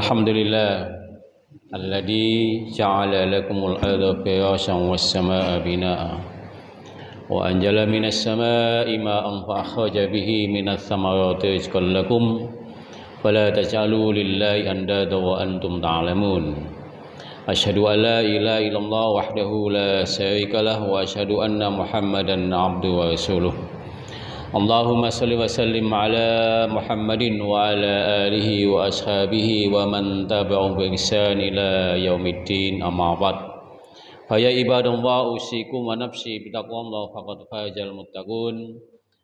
الحمد لله الذي جعل لكم الأرض فراشا والسماء بناء وأنزل من السماء ماء فأخرج به من الثمرات رزقا لكم فلا تجعلوا لله أندادا وأنتم تعلمون أشهد أن لا إله إلا الله وحده لا شريك له وأشهد أن محمدا عبده ورسوله اللهم صل وسلم على محمد وعلى آله وأصحابه ومن تبعهم بإحسان إلى يوم الدين أما بعد فيا عباد الله أوصيكم ونفسي بتقوى الله فقد فاز المتقون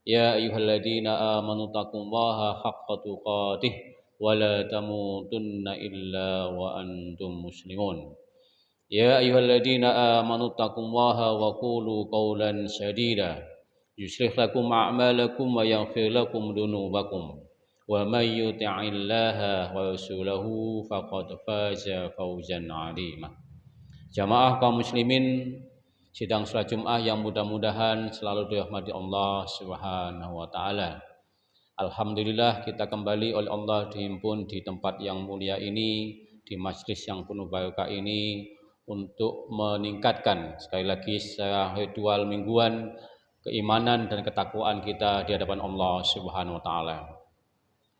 يا أيها الذين آمنوا اتقوا الله حق تقاته ولا تموتن إلا وأنتم مسلمون يا أيها الذين آمنوا اتقوا الله وقولوا قولا سديدا يصلح لكم أعمالكم ويغفر لكم ذنوبكم ومن يطع الله ورسوله فقد فاز فوزا عظيما. Jamaah kaum muslimin sidang salat Jumat yang mudah-mudahan selalu dirahmati Allah Subhanahu wa taala. Alhamdulillah kita kembali oleh Allah dihimpun di tempat yang mulia ini, di majlis yang penuh barokah ini untuk meningkatkan sekali lagi secara ritual mingguan keimanan dan ketakwaan kita di hadapan Allah Subhanahu wa taala.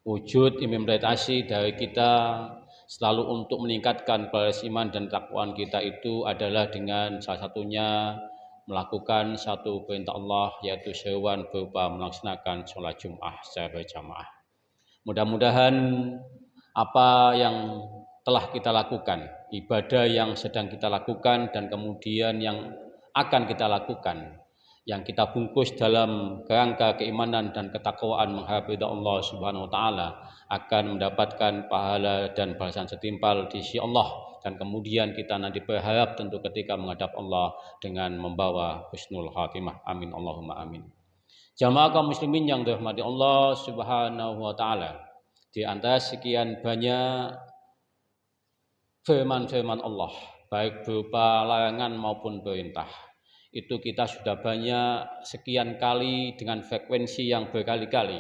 Wujud implementasi dari kita selalu untuk meningkatkan kualitas iman dan ketakwaan kita itu adalah dengan salah satunya melakukan satu perintah Allah, yaitu seruan berupa melaksanakan sholat Jumat secara berjamaah. Mudah-mudahan apa yang telah kita lakukan, ibadah yang sedang kita lakukan dan kemudian yang akan kita lakukan, yang kita bungkus dalam kerangka keimanan dan ketakwaan menghadap ridha Allah Subhanahu wa taala akan mendapatkan pahala dan balasan setimpal di sisi Allah, dan kemudian kita nanti berharap tentu ketika menghadap Allah dengan membawa husnul khatimah. Amin Allahumma amin. Jamaah kaum muslimin yang dirahmati Allah Subhanahu wa taala, di antara sekian banyak firman-firman Allah baik berupa larangan maupun perintah, itu kita sudah banyak sekian kali dengan frekuensi yang berkali-kali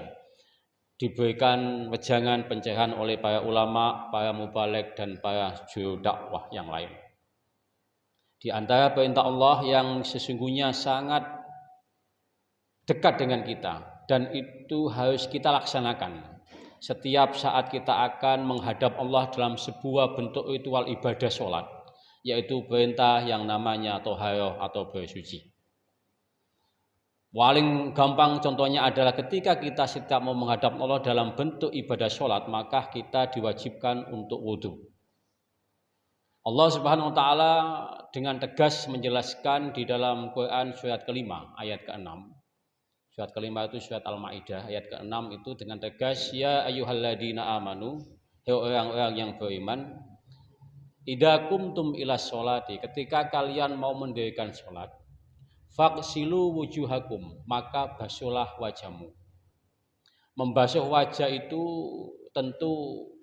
diberikan wejangan pencerahan oleh para ulama, para mubaligh dan para juru dakwah yang lain. Di antara perintah Allah yang sesungguhnya sangat dekat dengan kita dan itu harus kita laksanakan setiap saat kita akan menghadap Allah dalam sebuah bentuk ritual ibadah sholat, yaitu perintah yang namanya thaharah atau bersuci. Paling gampang contohnya adalah ketika kita setiap mau menghadap Allah dalam bentuk ibadah sholat, maka kita diwajibkan untuk wudhu. Allah Subhanahu wa taala dengan tegas menjelaskan di dalam Quran surat kelima ayat ke-6. Surat kelima itu surat Al-Maidah ayat ke-6 itu dengan tegas, ya ayyuhalladzina amanu, hai orang-orang yang beriman, idza qumtum ilas sholati, ketika kalian mau mendirikan sholat, faghsilu wujuhakum, maka basuhlah wajahmu. Membasuh wajah itu tentu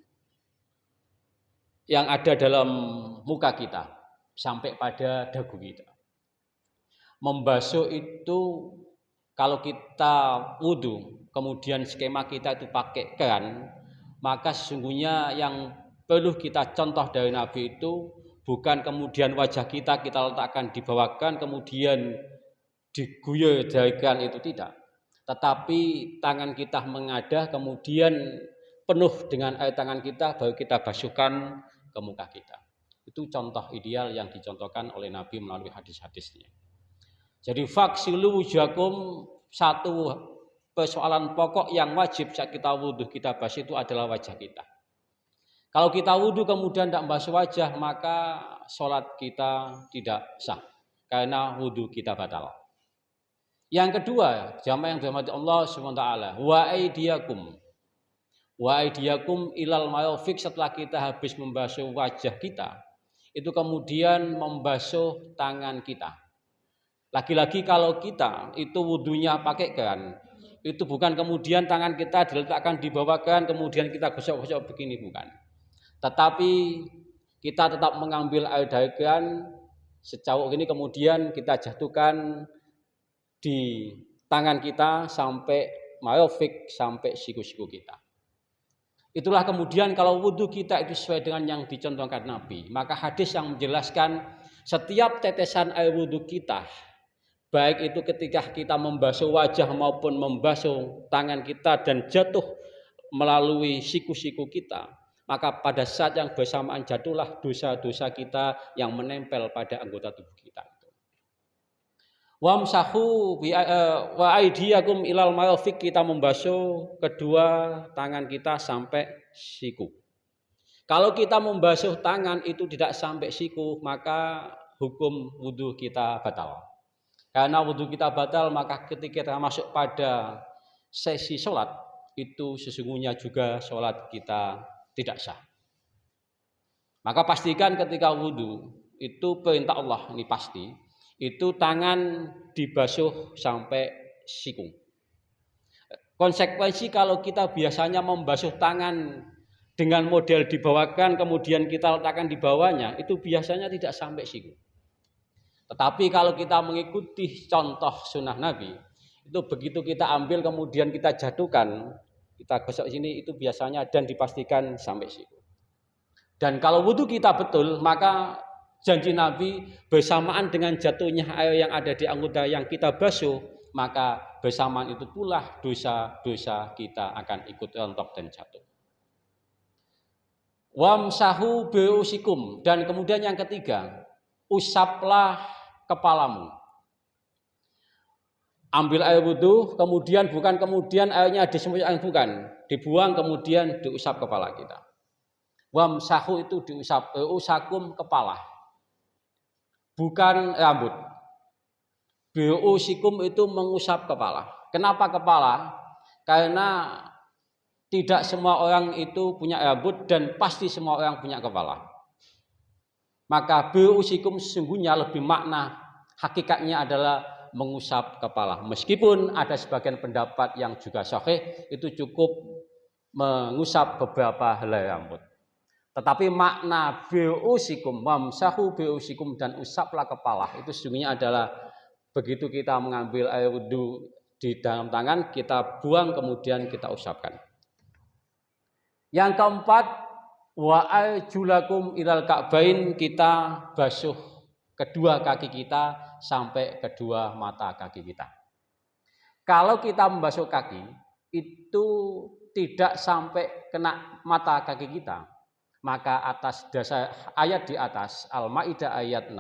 yang ada dalam muka kita sampai pada dagu kita. Membasuh itu kalau kita wudhu kemudian skema kita itu pakai keran, maka sesungguhnya yang perlu kita contoh dari Nabi itu bukan kemudian wajah kita letakkan di bawah keran kemudian diguyur dari keran, itu tidak, tetapi tangan kita mengadah kemudian penuh dengan air tangan kita baru kita basuhkan ke muka kita. Itu contoh ideal yang dicontohkan oleh Nabi melalui hadis-hadisnya. Jadi faghsilu wujuhakum, satu persoalan pokok yang wajib saat kita wudhu kita basuh itu adalah wajah kita. Kalau kita wudhu kemudian tidak basuh wajah, maka sholat kita tidak sah karena wudhu kita batal. Yang kedua, jamaah yang dirahmati Allah Subhanahu wa taala, wa aydiyakum ilal marafiq, setelah kita habis membasuh wajah kita, itu kemudian membasuh tangan kita. Lagi-lagi kalau kita itu wudhunya pakai keran, itu bukan kemudian tangan kita diletakkan di bawah keran kemudian kita gosok-gosok begini, bukan. Tetapi kita tetap mengambil air dari keran secawuk ini kemudian kita jatuhkan di tangan kita sampai marafiq, sampai siku-siku kita. Itulah kemudian kalau wudhu kita itu sesuai dengan yang dicontohkan Nabi, maka hadis yang menjelaskan setiap tetesan air wudhu kita, baik itu ketika kita membasuh wajah maupun membasuh tangan kita dan jatuh melalui siku-siku kita, maka pada saat yang bersamaan jatuhlah dosa-dosa kita yang menempel pada anggota tubuh kita. Wamsahu wa aidiyakum ilal marafiq, kita membasuh kedua tangan kita sampai siku. Kalau kita membasuh tangan itu tidak sampai siku, maka hukum wudhu kita batal. Karena wudhu kita batal, maka ketika kita masuk pada sesi sholat, itu sesungguhnya juga sholat kita tidak sah. Maka pastikan ketika wudhu, itu perintah Allah, ini pasti, itu tangan dibasuh sampai siku. Konsekuensi kalau kita biasanya membasuh tangan dengan model dibawakan kemudian kita letakkan di bawahnya, itu biasanya tidak sampai siku. Tetapi kalau kita mengikuti contoh sunnah Nabi, itu begitu kita ambil kemudian kita jatuhkan, kita gosok sini, itu biasanya dan dipastikan sampai siku. Dan kalau wudhu kita betul, maka janji Nabi bersamaan dengan jatuhnya air yang ada di anggota yang kita basuh, maka bersamaan itu pula dosa-dosa kita akan ikut rontok dan jatuh. Wamsahu birusikum, dan kemudian yang ketiga, usaplah kepalamu. Ambil air wudhu, kemudian kemudian airnya disemprotkan, bukan, dibuang kemudian diusap kepala kita. Wamsahu itu diusap, usakum kepala, bukan rambut. Biusikum itu mengusap kepala. Kenapa kepala? Karena tidak semua orang itu punya rambut dan pasti semua orang punya kepala. Maka biusikum sesungguhnya lebih makna hakikatnya adalah mengusap kepala. Meskipun ada sebagian pendapat yang juga sahih itu cukup mengusap beberapa helai rambut. Tetapi makna biusikum, wamsahu biusikum, dan usaplah kepala, itu sesungguhnya adalah begitu kita mengambil air wudhu di dalam tangan, kita buang kemudian kita usapkan. Yang keempat, wa arjulakum ilal ka'bain, kita basuh kedua kaki kita sampai kedua mata kaki kita. Kalau kita membasuh kaki itu tidak sampai kena mata kaki kita, maka atas dasar ayat di atas Al-Maidah ayat 6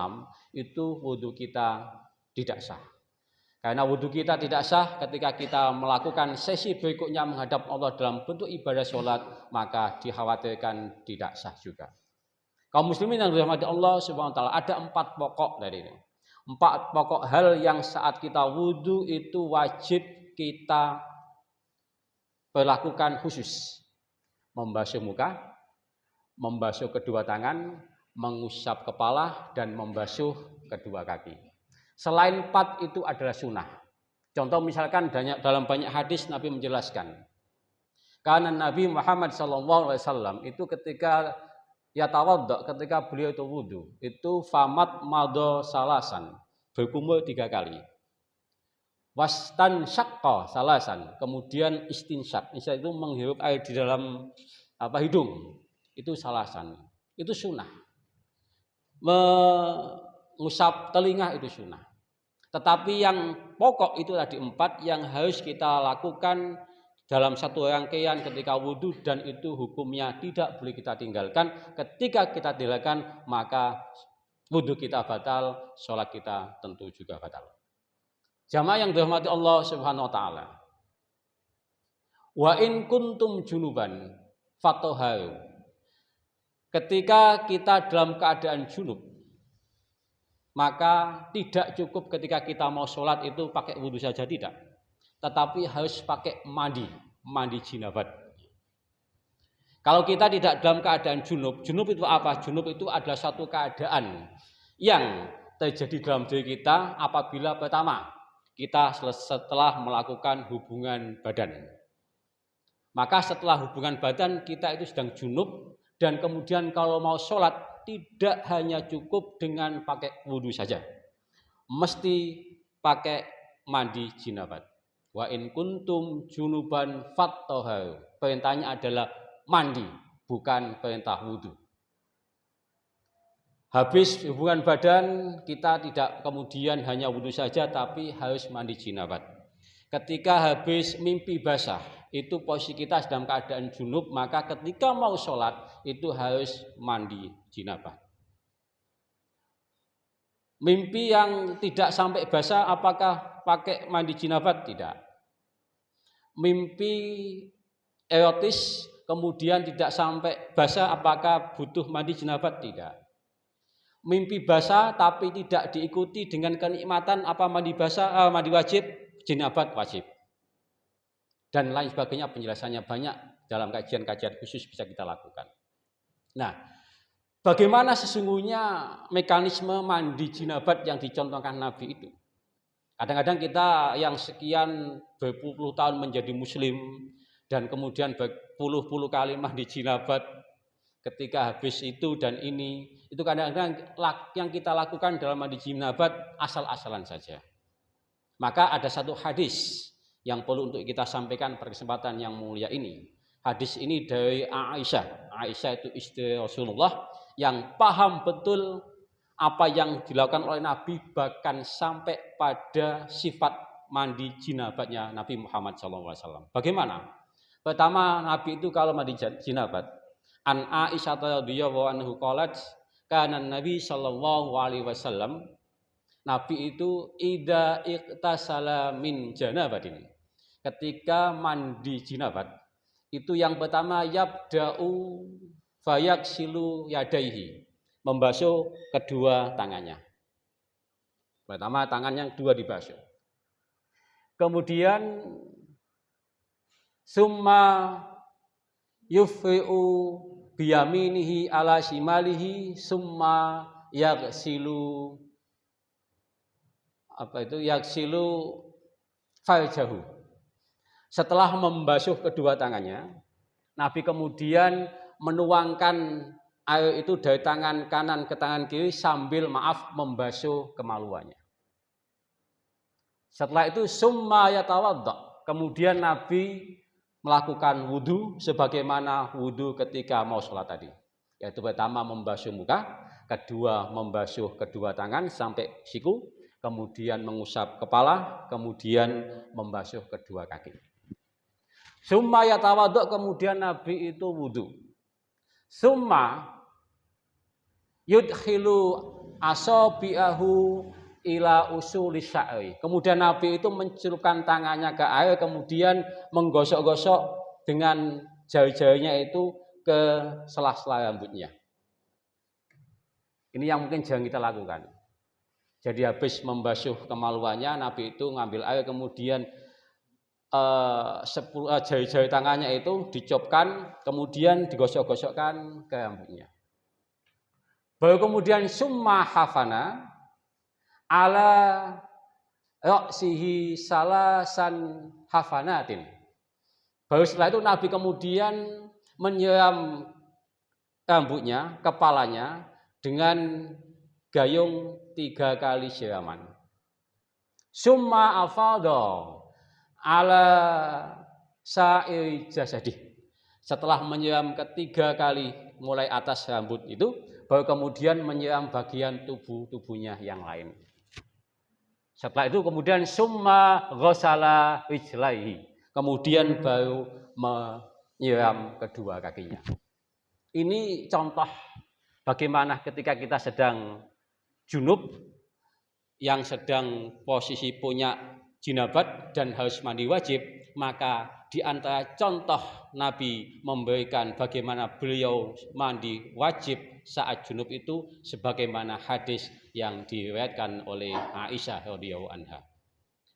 itu wudhu kita tidak sah. Karena wudhu kita tidak sah ketika kita melakukan sesi berikutnya menghadap Allah dalam bentuk ibadah sholat, maka dikhawatirkan tidak sah juga. Kaum muslimin yang dirahmati Allah Subhanahu wa taala, ada 4 pokok dari ini. 4 pokok hal yang saat kita wudhu itu wajib kita perlakukan khusus. Membasuh muka, membasuh kedua tangan, mengusap kepala, dan membasuh kedua kaki. Selain 4 itu adalah sunnah. Contoh misalkan dalam banyak hadis Nabi menjelaskan. Karena Nabi Muhammad SAW itu ketika yatawadda, ketika beliau itu wudhu, itu famat mado salasan, berkumur 3 kali. Wastan syakka salasan, kemudian istinsyak, itu menghirup air di dalam hidung. Itu salasan, itu sunnah. Mengusap telinga itu sunnah. Tetapi yang pokok itu tadi 4 yang harus kita lakukan dalam satu rangkaian ketika wudhu, dan itu hukumnya tidak boleh kita tinggalkan. Ketika kita tinggalkan maka wudhu kita batal, sholat kita tentu juga batal. Jamaah yang dirahmati Allah Subhanahu wa taala. Wa in kuntum junuban fatoharu. Ketika kita dalam keadaan junub, maka tidak cukup ketika kita mau sholat itu pakai wudhu saja, tidak. Tetapi harus pakai mandi jinabat. Kalau kita tidak dalam keadaan junub itu apa? Junub itu adalah satu keadaan yang terjadi dalam diri kita apabila pertama kita setelah melakukan hubungan badan. Maka setelah hubungan badan kita itu sedang junub, dan kemudian kalau mau sholat tidak hanya cukup dengan pakai wudhu saja, mesti pakai mandi jinabat. Wa in kuntum junuban fattoharu. Perintahnya adalah mandi, bukan perintah wudhu. Habis hubungan badan, kita tidak kemudian hanya wudhu saja, tapi harus mandi jinabat. Ketika habis mimpi basah, itu posisi kita dalam keadaan junub, maka ketika mau sholat, itu harus mandi jinabat. Mimpi yang tidak sampai basah, apakah pakai mandi jinabat? Tidak. Mimpi erotis, kemudian tidak sampai basah, apakah butuh mandi jinabat? Tidak. Mimpi basah tapi tidak diikuti dengan kenikmatan, apa mandi basah, mandi wajib, jinabat wajib. Dan lain sebagainya, penjelasannya banyak dalam kajian-kajian khusus bisa kita lakukan. Nah, bagaimana sesungguhnya mekanisme mandi jinabat yang dicontohkan Nabi itu? Kadang-kadang kita yang sekian berpuluh tahun menjadi muslim dan kemudian berpuluh-puluh kali mandi jinabat, ketika habis itu dan ini, itu kadang-kadang yang kita lakukan dalam mandi jinabat asal-asalan saja. Maka ada satu hadis yang perlu untuk kita sampaikan pada kesempatan yang mulia ini. Hadis ini dari Aisyah. Aisyah itu istri Rasulullah yang paham betul apa yang dilakukan oleh Nabi, bahkan sampai pada sifat mandi jinabatnya Nabi Muhammad SAW. Bagaimana? Pertama, Nabi itu kalau mandi jinabat, an Aisyah radhiyallahu anhu qalat, kana Nabi sallallahu alaihi wasallam, Nabi itu idza iqtasala min janabatin, ketika mandi jinabat itu yang pertama yabda'u fayaksilu yadaihi, membasuh kedua tangannya. Pertama tangan yang dua dibasuh. Kemudian summa yufri'u biyaminihi ala shimalihi summa yaksilu yaksilu farjahu. Setelah membasuh kedua tangannya, Nabi kemudian menuangkan air itu dari tangan kanan ke tangan kiri sambil membasuh kemaluannya. Setelah itu summa yatawadda, kemudian Nabi melakukan wudhu sebagaimana wudhu ketika mau sholat tadi, yaitu pertama membasuh muka, kedua membasuh kedua tangan sampai siku, kemudian mengusap kepala, kemudian membasuh kedua kaki. Summa yatawadda, kemudian Nabi itu wudhu. Summa yudkhilu asabi'ahu ila usulis sya'ri, kemudian Nabi itu mencelupkan tangannya ke air, kemudian menggosok-gosok dengan jari-jarinya itu ke sela-sela rambutnya. Ini yang mungkin jarang kita lakukan. Jadi habis membasuh kemaluannya, Nabi itu ngambil air, kemudian jari-jari tangannya itu dicopkan, kemudian digosok-gosokkan ke rambutnya. Baru kemudian summa hafana ala ra'sihi salasan hafanatin. Baru setelah itu Nabi kemudian menyiram rambutnya, kepalanya dengan gayung 3 kali siraman. Summa afadha ala sa'iri jasadih. Setelah menyiram ketiga kali mulai atas rambut itu, baru kemudian menyiram bagian tubuhnya yang lain. Setelah itu kemudian summa ghasala rijlaihi, kemudian baru menyiram kedua kakinya. Ini contoh bagaimana ketika kita sedang junub, yang sedang posisi punya jinabat dan harus mandi wajib, maka di antara contoh Nabi memberikan bagaimana beliau mandi wajib saat junub itu sebagaimana hadis yang diriwayatkan oleh Aisyah radhiyallahu anha.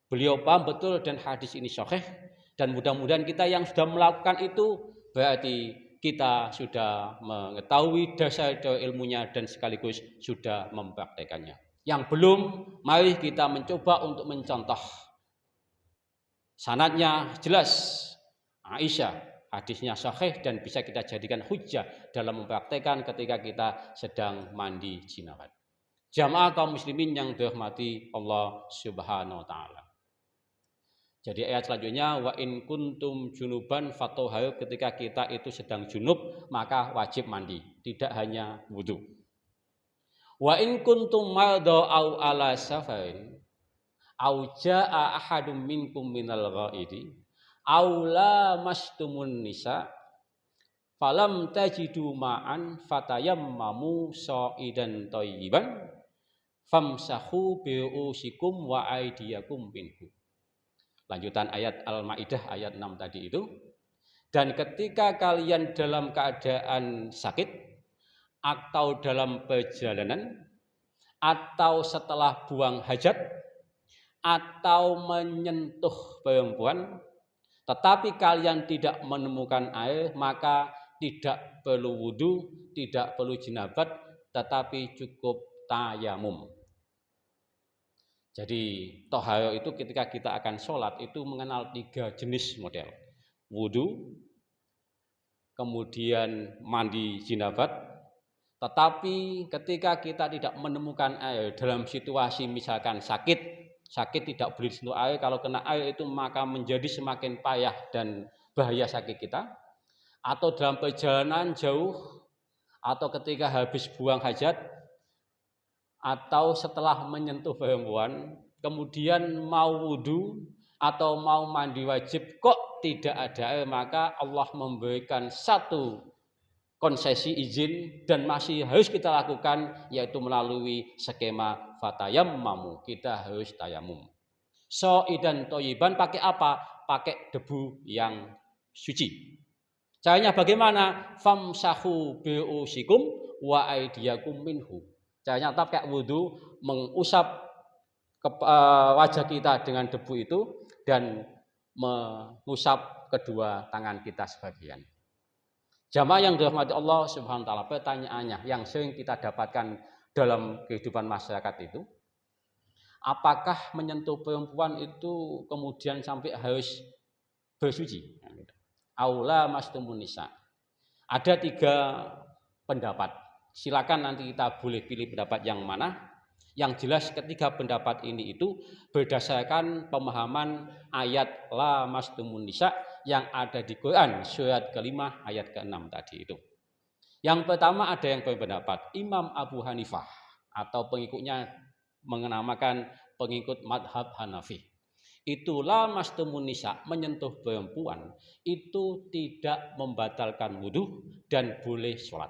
Beliau paham betul dan hadis ini sahih, dan mudah-mudahan kita yang sudah melakukan itu berarti kita sudah mengetahui dasar ilmunya dan sekaligus sudah mempraktekannya. Yang belum, mari kita mencoba untuk mencontoh. Sanadnya jelas, Aisyah, hadisnya sahih dan bisa kita jadikan hujjah dalam mempraktekkan ketika kita sedang mandi jinabat. Jamaah kaum muslimin yang dirahmati Allah Subhanahu wa taala. Jadi ayat selanjutnya wa in kuntum junuban fatahharu, ketika kita itu sedang junub maka wajib mandi, tidak hanya wudu. Wa in kuntum marda au ala safarin au jaa ahadum minkum minal ghaidi au lamastumun nisa falam tajidu ma'an fatayammamu sha'idan thayyiban famsahu bi'usikum wa aydiyakum minhu. Lanjutan ayat Al-Maidah ayat 6 tadi itu. Dan ketika kalian dalam keadaan sakit atau dalam perjalanan atau setelah buang hajat atau menyentuh perempuan tetapi kalian tidak menemukan air, maka tidak perlu wudu, tidak perlu jinabat, tetapi cukup tayamum. Jadi toharo itu ketika kita akan sholat itu mengenal 3 jenis model. Wudu, kemudian mandi jinabat. Tetapi ketika kita tidak menemukan air dalam situasi misalkan sakit tidak boleh disentuh air, kalau kena air itu maka menjadi semakin payah dan bahaya sakit kita. Atau dalam perjalanan jauh, atau ketika habis buang hajat, atau setelah menyentuh perempuan, kemudian mau wudu atau mau mandi wajib kok tidak ada air, maka Allah memberikan satu konsesi izin dan masih harus kita lakukan, yaitu melalui skema fatayammamu, kita harus tayamum. Sha'idan thayyiban pakai apa? Pakai debu yang suci. Caranya bagaimana? Famsahu bi'usikum wa aydiyakum minhu. Caranya tetap kayak wudu, mengusap wajah kita dengan debu itu dan mengusap kedua tangan kita sebagian. Jamaah yang dirahmati Allah Subhanahu wa taala, pertanyaannya yang sering kita dapatkan dalam kehidupan masyarakat itu, apakah menyentuh perempuan itu kemudian sampai harus bersuci? Aula mastumun nisa. Ada 3 pendapat. Silakan nanti kita boleh pilih pendapat yang mana. Yang jelas ketiga pendapat ini itu berdasarkan pemahaman ayat la mastumun nisa yang ada di Quran surat ke-5 ayat ke-6 tadi itu. Yang pertama ada yang berpendapat Imam Abu Hanifah atau pengikutnya mengenamakan pengikut madhab Hanafi. Itu la mastumun nisa, menyentuh perempuan itu tidak membatalkan wudu dan boleh sholat.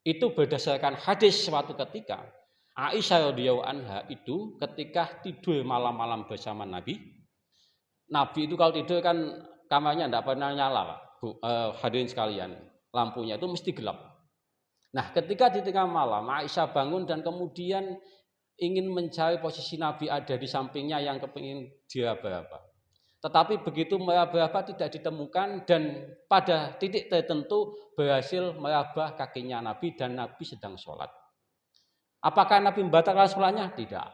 Itu berdasarkan hadis suatu ketika Aisyah radhiyallahu anha itu ketika tidur malam-malam bersama Nabi itu kalau tidur kan kamarnya tidak pernah nyala, hadirin sekalian, lampunya itu mesti gelap. Nah ketika di tengah malam Aisyah bangun dan kemudian ingin mencari posisi Nabi ada di sampingnya yang kepingin diraba-raba. Tetapi begitu meraba-raba tidak ditemukan dan pada titik tertentu berhasil meraba kakinya Nabi dan Nabi sedang sholat. Apakah Nabi membatalkan sholatnya? Tidak.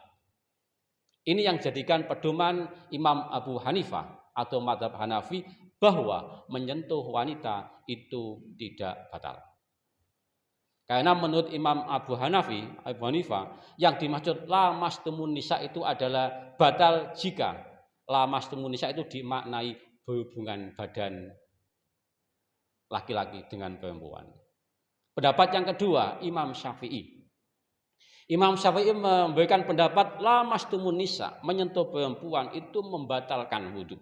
Ini yang jadikan pedoman Imam Abu Hanifah atau madhab Hanafi bahwa menyentuh wanita itu tidak batal. Karena menurut Imam Abu Hanifah yang dimaksud la mastumun nisa itu adalah batal jika la mastumun nisa itu dimaknai berhubungan badan laki-laki dengan perempuan. Pendapat yang kedua, Imam Syafi'i. Imam Syafi'i memberikan pendapat la mastumun nisa, menyentuh perempuan itu membatalkan wudu.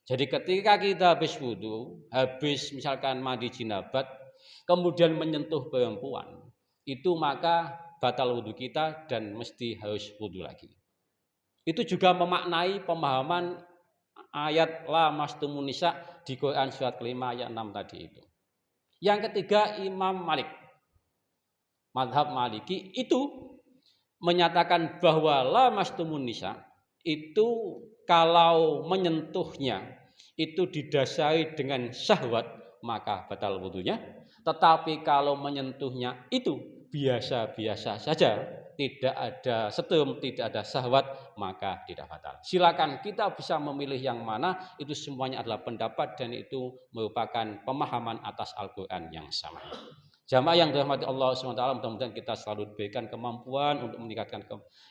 Jadi ketika kita habis wudu, habis misalkan mandi jinabat, kemudian menyentuh perempuan, itu maka batal wudu kita dan mesti harus wudu lagi. Itu juga memaknai pemahaman ayat la mastumun nisa di Quran surat ke-5 ayat 6 tadi itu. Yang ketiga Imam Malik. Madhab Maliki itu menyatakan bahwa la mastumun nisa itu kalau menyentuhnya itu didasari dengan syahwat maka batal wudunya. Tetapi kalau menyentuhnya itu biasa-biasa saja, tidak ada setum, tidak ada syahwat, maka tidak batal. Silakan kita bisa memilih yang mana, itu semuanya adalah pendapat dan itu merupakan pemahaman atas Al-Quran yang sama. Jamaah yang dirahmati Allah SWT, mudah-mudahan kita selalu diberikan kemampuan untuk meningkatkan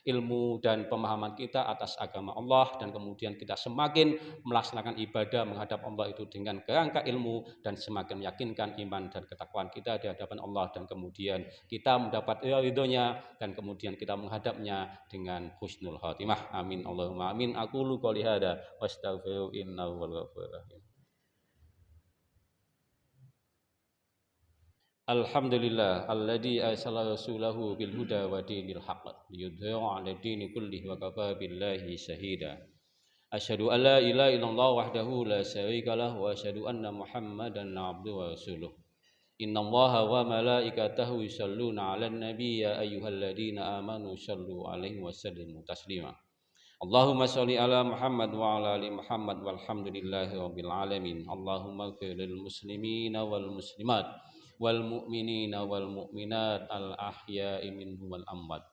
ilmu dan pemahaman kita atas agama Allah, dan kemudian kita semakin melaksanakan ibadah menghadap Allah itu dengan kerangka ilmu, dan semakin meyakinkan iman dan ketakwaan kita di hadapan Allah, dan kemudian kita mendapat ridhonya, dan kemudian kita menghadapnya dengan husnul khatimah. Amin Allahumma amin. Aqulu qouli hadza wastaghfiru innahu wal ghafurur rahim. Alhamdulillah alladzi arsala rasulahu bil huda wa dinil haqq liyudhhirahu 'ala dini kullih wa kafa billahi shahida. Asyhadu an la ilaha illallah wahdahu la syarika lah wa asyhadu anna Muhammadan 'abduhu wa rasuluh. Innallaha wa malaikatahu yusholluna 'alan nabi ya ayyuhalladzina amanu shallu 'alaihi wa sallimu taslima. Allahumma sholli ala Muhammad wa ala ali Muhammad walhamdulillahi rabbil alamin. Allahumma ighfir lil muslimina wal muslimat wal mu'minina wal mu'minat al ahya'i minhum wal amwat.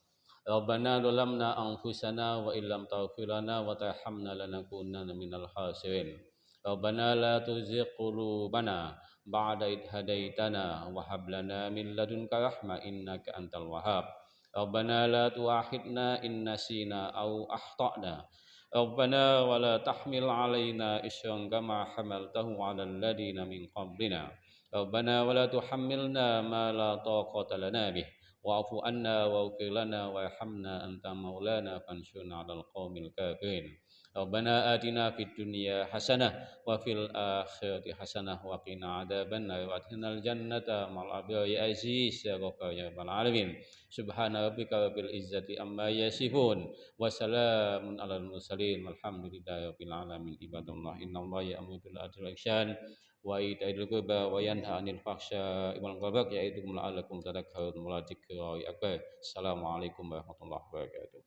Rabbana zalamna anfusana wa illam taghfir lana wa tarhamna lanakunanna minal khasirin. Rabbana la tuzigh qulubana ba'da idh hadaitana wa hab lana min ladunka rahmah innaka antal wahhab. Rabbana la tu'akhidna in nasina aw akhtana. Rabbana wa la tahmil 'alaina isran kama hamaltahu 'alal ladina min qablina. Rabbana wa la tuhammilna ma la taqata lana bih. Wa'fu 'anna waghfir lana warhamna anta maulana fansurna 'alal qaumil kafirin. Rabbana atina fid dunya hasanah wa fil akhirati hasanah wa qina adzabannar wa adkhilnal jannata ma'al abrari aziz ya ghaffar ya rabbal alamin. Subhana rabbika rabbil izzati amma yasifun wa salamun alal mursalin walhamdulillahi rabbil alamin. Ibadallah innallaha ya'muru bil adli wal ihsan wa ita'il qurba wa yanha 'anil fahsya'i wal munkar ya'idukum la'allakum tadhakkarun. Assalamualaikum warahmatullahi wabarakatuh.